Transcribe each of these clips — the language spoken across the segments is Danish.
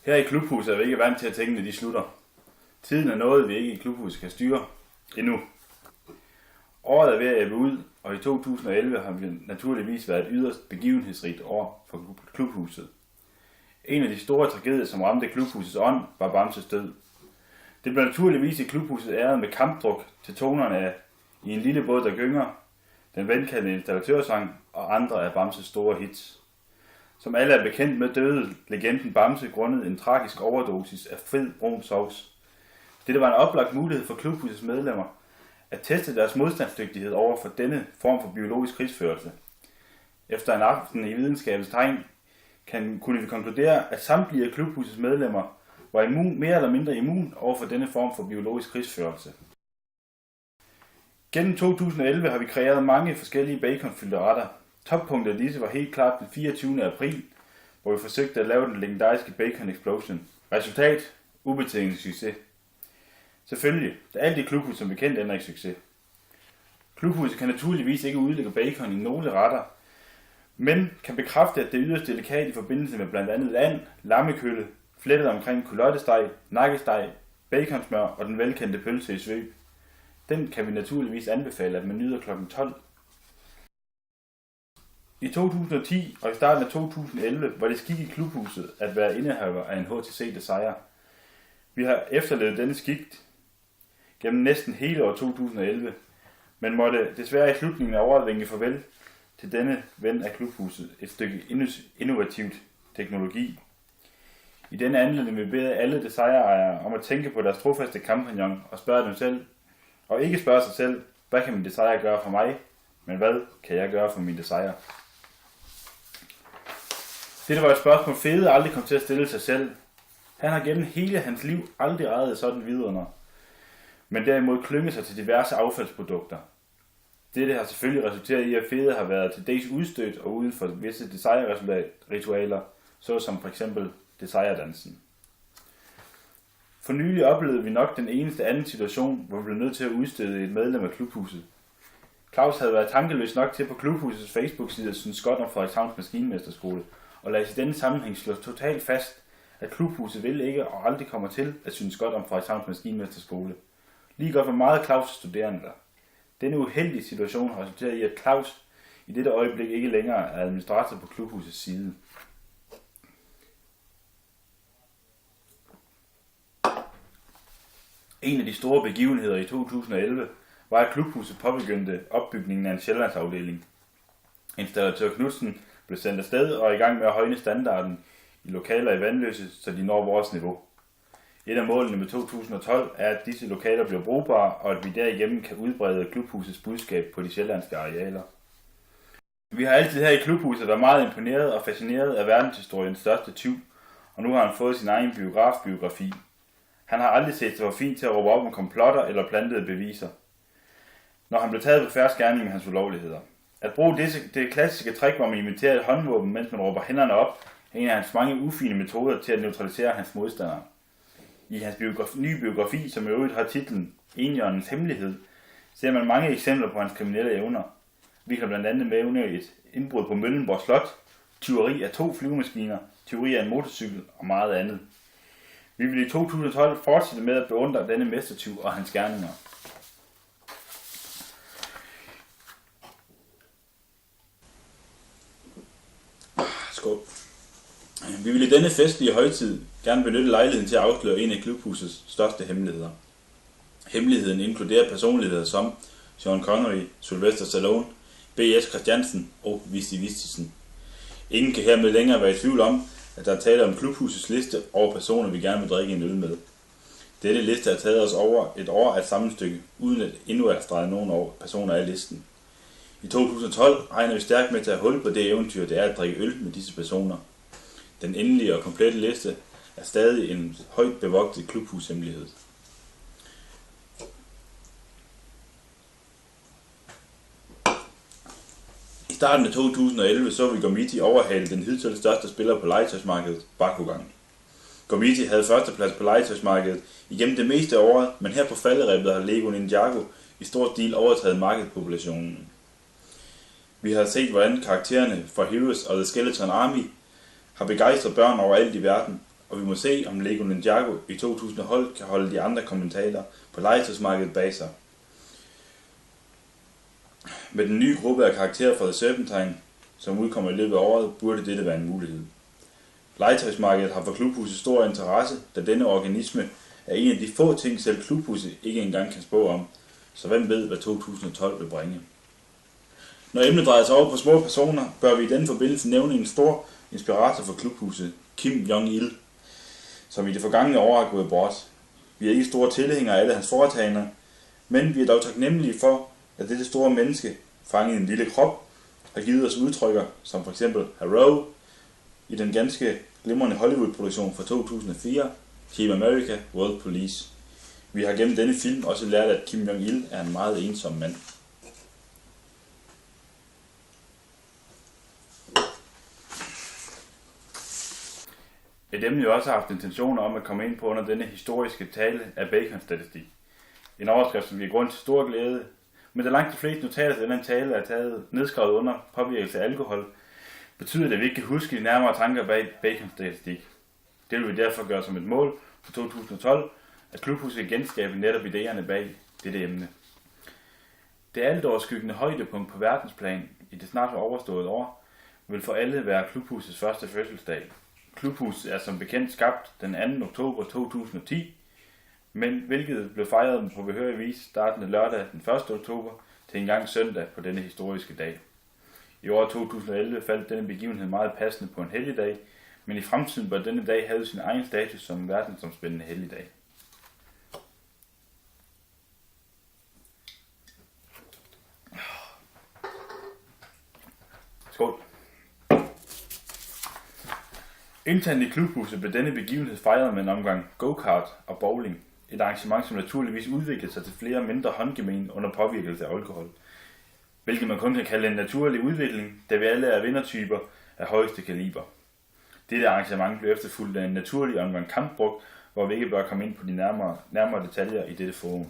Her i klubhuset er vi ikke vant til at tingene de slutter. Tiden er noget, vi ikke i klubhuset kan styre endnu. Året er ved at ebbe ud, og i 2011 har vi naturligvis været et yderst begivenhedsrigt år for klubhuset. En af de store tragedier, som ramte klubhusets ånd, var Bamses død. Det blev naturligvis i klubhuset æret med kampdruk til tonerne af I en lille båd, der gynger, den velkendte installatørsang og andre af Bamses store hits. Som alle er bekendt med, døde legenden Bamse grundet en tragisk overdosis af fed brun sovs. Dette var en oplagt mulighed for klubhusets medlemmer at teste deres modstandsdygtighed over for denne form for biologisk krigsførelse. Efter en aften i videnskabens tegn kunne vi konkludere, at samtlige af klubhusets medlemmer var mere eller mindre immun over for denne form for biologisk krigsførelse. Gennem 2011 har vi kreeret mange forskellige baconfyldte retter. Toppunktet af disse var helt klart den 24. april, hvor vi forsøgte at lave den legendariske Bacon Explosion. Resultat: ubetinget succes. Selvfølgelig, da alt i klubhuset som bekendt ender i succes. Klubhuset kan naturligvis ikke udlægge bacon i nogle retter, men kan bekræfte, at det er yderst delikat i forbindelse med blandt andet and, lammekølle, flettet omkring kulottesteg, nakkesteg, baconsmør og den velkendte pølse i svøb. Den kan vi naturligvis anbefale, at man nyder kl. 12. I 2010 og i starten af 2011 var det skik i klubhuset at være indehaver af en HTC Desire. Vi har efterlevet denne skik gennem næsten hele år 2011, men måtte desværre i slutningen af året vinke farvel til denne ven af klubhuset, et stykke innovativt teknologi. I denne anledning vil vi bede alle Desire-ejere om at tænke på deres trofaste kampagnon og spørge dem selv, og ikke spørge sig selv, hvad kan min Desire gøre for mig, men hvad kan jeg gøre for min Desire? Dette var et spørgsmål Fede aldrig kom til at stille sig selv. Han har gennem hele hans liv aldrig ejet sådan vidunder, men derimod klynget sig til diverse affaldsprodukter. Dette har selvfølgelig resulteret i, at Fede har været til dels udstødt og uden for visse Desire-ritualer, såsom for eksempel Desire-dansen. For nylig oplevede vi nok den eneste anden situation, hvor vi blev nødt til at udstøde et medlem af klubhuset. Claus havde været tankeløs nok til på klubhusets Facebook-side at synes godt om Frederikshavns Maskinmesterskole, og lad os i denne sammenhæng slå totalt fast, at klubhuset vil ikke og aldrig kommer til at synes godt om Frederikshavns Maskinmesterskole. Lige godt hvor meget Claus' studerende der. Denne uheldige situation har resulteret i, at Claus i dette øjeblik ikke længere er administrator på klubhusets side. En af de store begivenheder i 2011 var, at klubhuset påbegyndte opbygningen af en sjællandsafdeling. Installatør Knudsen blev sendt afsted og er i gang med at højne standarden i lokaler i Vandløse, så de når vores niveau. Et af målene med 2012 er, at disse lokaler bliver brugbare, og at vi derigennem kan udbrede klubhusets budskab på de sjællandske arealer. Vi har altid her i klubhuset været meget imponeret og fascineret af verdenshistoriens største tyv, og nu har han fået sin egen biografi. Han har aldrig set sig for fint til at råbe op om komplotter eller plantede beviser, når han blev taget på færds gerning med hans ulovligheder. At bruge det klassiske trick, hvor man imiterer et håndvåben, mens man råber hænderne op, er en af hans mange ufine metoder til at neutralisere hans modstandere. I hans nye biografi, som i øvrigt har titlen Enhjørnens Hemmelighed, ser man mange eksempler på hans kriminelle evner. Vi kan blandt andet nævne et indbrud på Møllenborg Slot, tyveri af 2 flyvemaskiner, tyveri af en motorcykel og meget andet. Vi vil i 2012 fortsætte med at beundre denne mestertyv og hans gerninger. Skål. Vi vil i denne festlige højtid gerne benytte lejligheden til at afsløre en af klubhusets største hemmeligheder. Hemmeligheden inkluderer personligheder som Sean Connery, Sylvester Stallone, B.S. Christiansen og Visti Vistisen. Ingen kan hermed længere være i tvivl om, at der er tale om klubhusets liste over personer, vi gerne vil drikke en øl med. Dette liste har taget os over et år at sammenstykke, uden at endnu at strege nogen personer af listen. I 2012 regner vi stærkt med til at hul på det eventyr, det er at drikke øl med disse personer. Den endelige og komplette liste er stadig en højt bevogtet klubhushemmelighed. I starten af 2011 så vi Gormiti overhale den hidtil største spiller på legetøjsmarkedet, Bakugan. Gormiti havde førsteplads på legetøjsmarkedet igennem det meste af året, men her på falderebet har Lego Ninjago i stor stil overtaget markedspopulationen. Vi har set, hvordan karaktererne fra Heroes og The Skeleton Army har begejstret børn overalt i verden, og vi må se, om Lego Ninjago i 2012 kan holde de andre kommentatorer på legetøjsmarkedet bag sig. Med den nye gruppe af karakterer fra The Serpentine, som udkommer i løbet af året, burde dette være en mulighed. Legetøjsmarkedet har for Klubhuset stor interesse, da denne organisme er en af de få ting, selv Klubhuset ikke engang kan spå om, så hvem ved, hvad 2012 vil bringe. Når emnet drejer sig over på små personer, bør vi i denne forbindelse nævne en stor inspirator for Klubhuset, Kim Jong-il, som i det forgangne år er gået bort. Vi er ikke store tilhængere af alle hans foretagender, men vi er dog taknemmelige for, at dette store menneske, fanget i en lille krop, har givet os udtrykker som for eksempel Hello i den ganske glimrende Hollywood-produktion fra 2004, Team America World Police. Vi har gennem denne film også lært, at Kim Jong-il er en meget ensom mand. Et emne, vi også har haft intentioner om at komme ind på under denne historiske tale, er baconstatistik. En overskrift, som giver grund til stor glæde, men da langt de fleste notater til denne tale er taget nedskrevet under påvirkelse af alkohol, betyder det, at vi ikke kan huske de nærmere tanker bag baconstatistik. Det vil vi derfor gøre som et mål for 2012, at Klubhuset skal genskabe netop idéerne bag dette emne. Det alt overskyggende højdepunkt på verdensplan i det snart overståede år vil for alle være Klubhusets første fødselsdag. Klubhuset er som bekendt skabt den 2. oktober 2010, men hvilket blev fejret på behørig vis startende lørdag den 1. oktober til en gang søndag på denne historiske dag. I år 2011 faldt denne begivenhed meget passende på en helligdag, men i fremtiden bør denne dag have sin egen status som verdensomspændende helligdag. Skål! Internt i Klubhuset blev denne begivenhed fejret med en omgang go-kart og bowling. Et arrangement, som naturligvis udviklede sig til flere mindre håndgemæng under påvirkelse af alkohol. Hvilket man kun kan kalde en naturlig udvikling, da vi alle er vindertyper af højeste kaliber. Dette arrangement blev efterfulgt af en naturlig omgang kampbrug, hvor vi ikke bør komme ind på de nærmere detaljer i dette forum.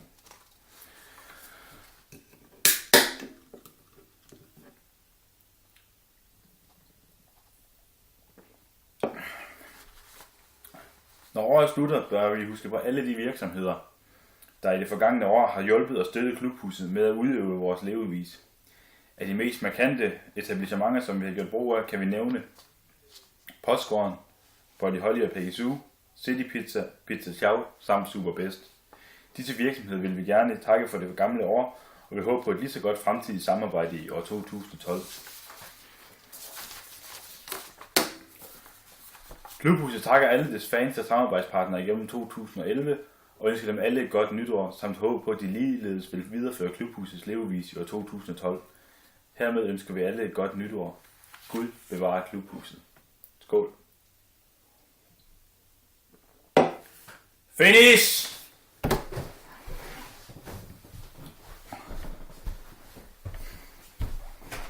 Når året slutter, bør vi huske på alle de virksomheder, der i det forgangne år har hjulpet og støttet Klubhuset med at udøve vores levevis. Af de mest markante etablissementer, som vi har gjort brug af, kan vi nævne Postgården, Body Holly og Pegasus, City Pizza, Pizza Chow samt Superbest. Disse virksomheder vil vi gerne takke for det gamle år, og vi håber på et lige så godt fremtidigt samarbejde i år 2012. Klubhuset takker alle dets fans og samarbejdspartnere igennem 2011 og ønsker dem alle et godt nytår, samt håber på, at de ligeledes vil videreføre Klubhusets levevis i år 2012. Hermed ønsker vi alle et godt nytår. Gud bevarer Klubhuset. Skål! Finish!